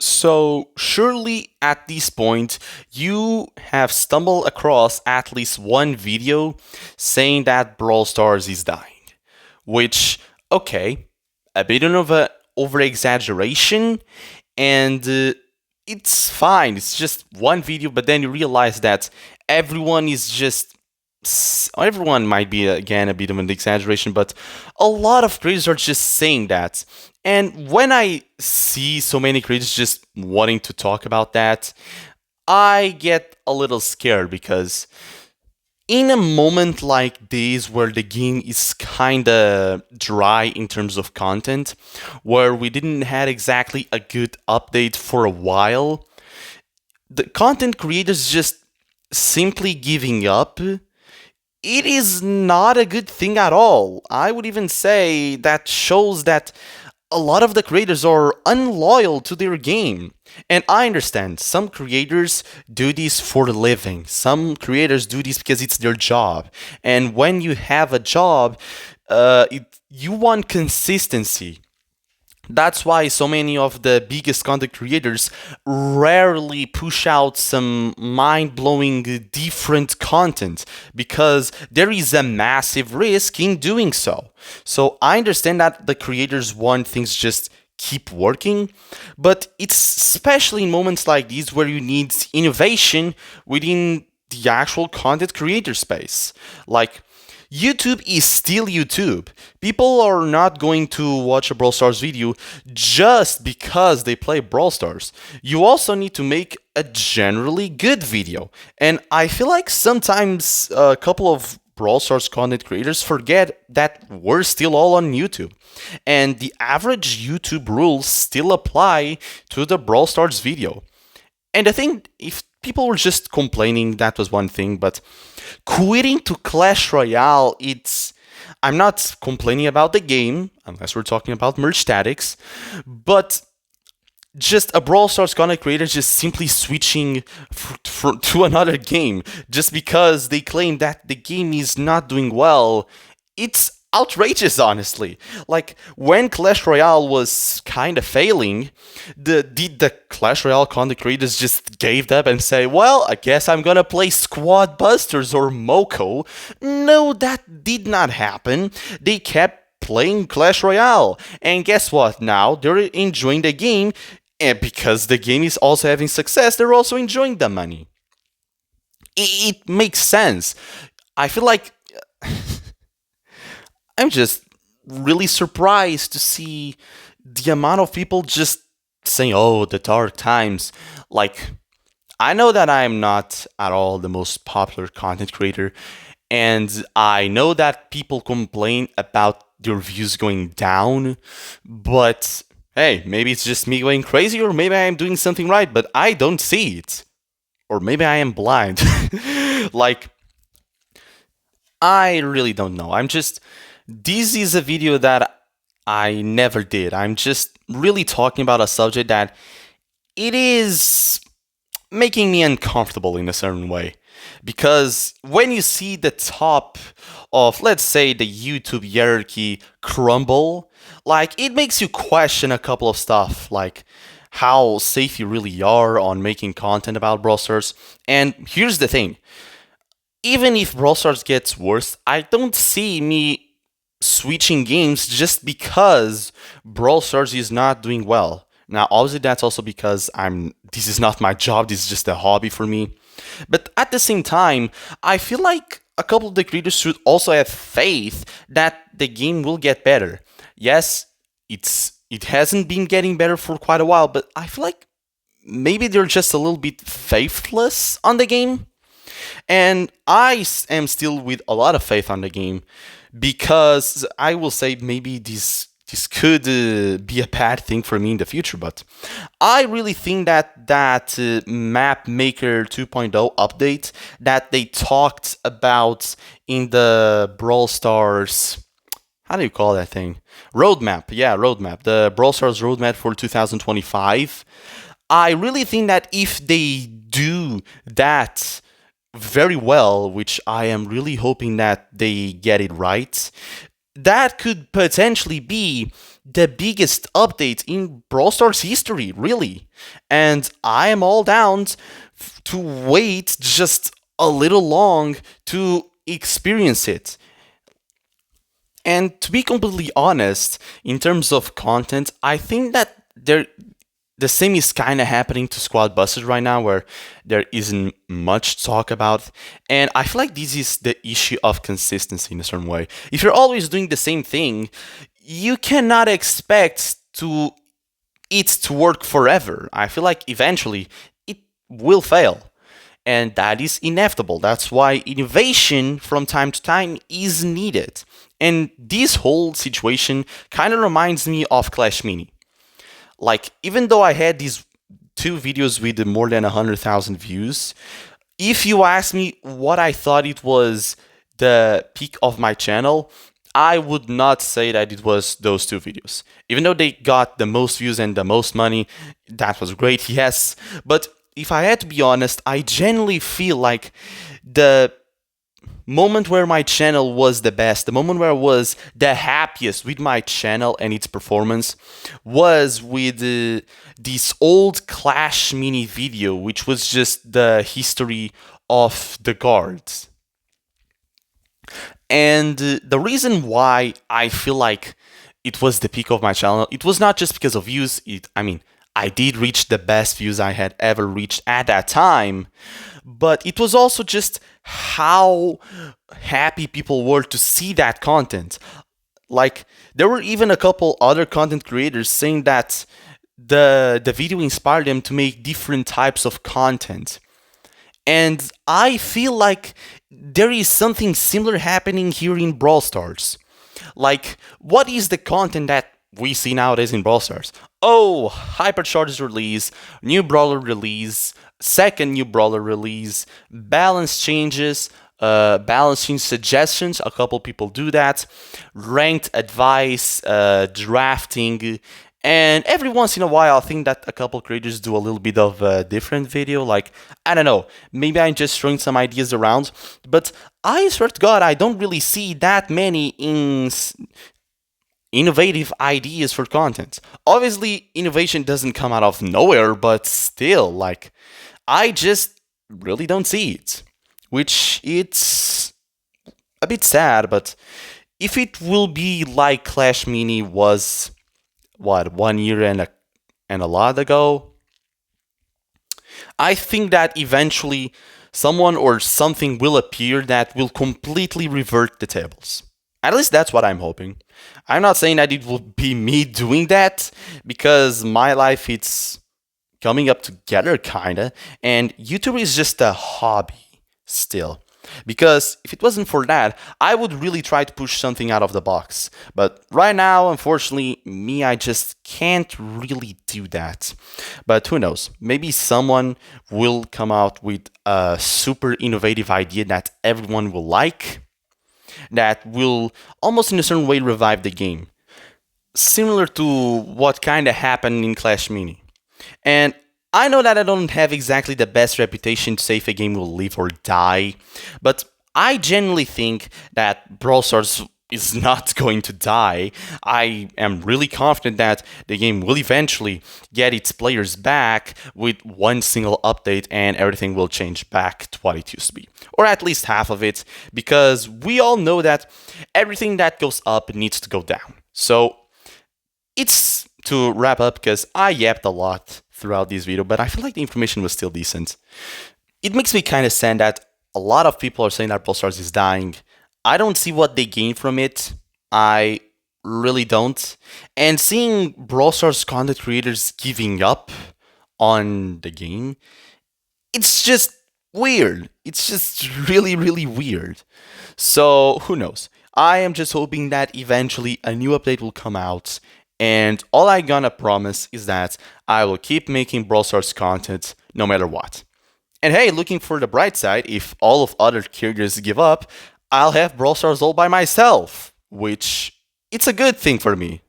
So, surely at this point, you have stumbled across at least one video saying that Brawl Stars is dying. Which, okay, a bit of a over exaggeration, and it's fine. It's just one video, but then you realize that everyone is just. Everyone might be again a bit of an exaggeration, but a lot of creators are just saying that. And when I see so many creators just wanting to talk about that, I get a little scared because in a moment like this where the game is kinda dry in terms of content, where we didn't had exactly a good update for a while, the content creators just simply giving up, it is not a good thing at all. I would even say that shows that a lot of the creators are unloyal to their game. And I understand some creators do this for a living. Some creators do this because it's their job. And when you have a job, you want consistency. That's why so many of the biggest content creators rarely push out some mind blowing different content because there is a massive risk in doing so. So I understand that the creators want things just keep working, but it's especially in moments like these where you need innovation within the actual content creator space. Like, YouTube is still YouTube. People are not going to watch a Brawl Stars video just because they play Brawl Stars. You also need to make a generally good video. And I feel like sometimes a couple of Brawl Stars content creators forget that we're still all on YouTube. And the average YouTube rules still apply to the Brawl Stars video. And I think if people were just complaining, that was one thing, but quitting to Clash Royale, it's. I'm not complaining about the game, unless we're talking about merge statics, but just a Brawl Stars content creator just simply switching to another game just because they claim that the game is not doing well. It's outrageous, honestly. Like, when Clash Royale was kind of failing, did the Clash Royale content creators just gave up and say, well, I guess I'm gonna play Squad Busters or Moko? No, that did not happen. They kept playing Clash Royale. And guess what? Now they're enjoying the game, and because the game is also having success, they're also enjoying the money. It makes sense. I feel like I'm just really surprised to see the amount of people just saying, oh, the dark times. Like, I know that I'm not at all the most popular content creator, and I know that people complain about their views going down, but hey, maybe it's just me going crazy, or maybe I am doing something right, but I don't see it. Or maybe I am blind. Like, I really don't know. This is a video that I never did. I'm just really talking about a subject that it is making me uncomfortable in a certain way. Because when you see the top of, let's say, the YouTube hierarchy crumble, like, it makes you question a couple of stuff, like how safe you really are on making content about Brawl Stars. And here's the thing, even if Brawl Stars gets worse, I don't see me switching games just because Brawl Stars is not doing well. Now, obviously, that's also because This is not my job. This is just a hobby for me. But at the same time, I feel like a couple of the creators should also have faith that the game will get better. Yes, it hasn't been getting better for quite a while, but I feel like maybe they're just a little bit faithless on the game. And I am still with a lot of faith on the game because I will say maybe this could be a bad thing for me in the future, but I really think that Map Maker 2.0 update that they talked about in the Brawl Stars, how do you call that thing? Roadmap, yeah, roadmap. The Brawl Stars roadmap for 2025. I really think that if they do that very well, which I am really hoping that they get it right, that could potentially be the biggest update in Brawl Stars history, really. And I am all down to wait just a little long to experience it. And to be completely honest, in terms of content, I think that the same is kind of happening to Squad Busters right now, where there isn't much talk about. And I feel like this is the issue of consistency in a certain way. If you're always doing the same thing, you cannot expect it to work forever. I feel like eventually it will fail. And that is inevitable. That's why innovation from time to time is needed. And this whole situation kind of reminds me of Clash Mini. Like, even though I had these two videos with more than 100,000 views, if you ask me what I thought it was the peak of my channel, I would not say that it was those two videos. Even though they got the most views and the most money, that was great, yes. But if I had to be honest, I genuinely feel like the moment where my channel was the best, the moment where I was the happiest with my channel and its performance, was with this old Clash Mini video, which was just the history of the guards. And the reason why I feel like it was the peak of my channel, it was not just because of views. I did reach the best views I had ever reached at that time, but it was also just how happy people were to see that content. Like, there were even a couple other content creators saying that the video inspired them to make different types of content. And I feel like there is something similar happening here in Brawl Stars. Like, what is the content that we see nowadays in Brawl Stars? Oh, Hypercharged release, new Brawler release, second new Brawler release, balance changes, balance change suggestions, a couple people do that, ranked advice, drafting, and every once in a while I think that a couple creators do a little bit of a different video, like, I don't know, maybe I'm just throwing some ideas around, but I swear to God, I don't really see that many innovative ideas for content. Obviously, innovation doesn't come out of nowhere, but still, like, I just really don't see it. Which it's a bit sad, but if it will be like Clash Mini was, what, 1 year and a lot ago, I think that eventually someone or something will appear that will completely revert the tables. At least that's what I'm hoping. I'm not saying that it will be me doing that, because my life, it's coming up together, kinda, and YouTube is just a hobby still. Because if it wasn't for that, I would really try to push something out of the box. But right now, unfortunately, I just can't really do that. But who knows? Maybe someone will come out with a super innovative idea that everyone will like, that will almost in a certain way revive the game. Similar to what kind of happened in Clash Mini. And I know that I don't have exactly the best reputation to say if a game will live or die, but I genuinely think that Brawl Stars is not going to die. I am really confident that the game will eventually get its players back with one single update and everything will change back to what it used to be. Or at least half of it, because we all know that everything that goes up needs to go down. So it's to wrap up, because I yapped a lot throughout this video, but I feel like the information was still decent. It makes me kind of sad that a lot of people are saying that Brawl Stars is dying. I don't see what they gain from it. I really don't. And seeing Brawl Stars content creators giving up on the game, it's just weird. It's just really, really weird. So who knows? I am just hoping that eventually a new update will come out. And all I gonna promise is that I will keep making Brawl Stars content no matter what. And hey, looking for the bright side, if all of other characters give up, I'll have Brawl Stars all by myself, which it's a good thing for me.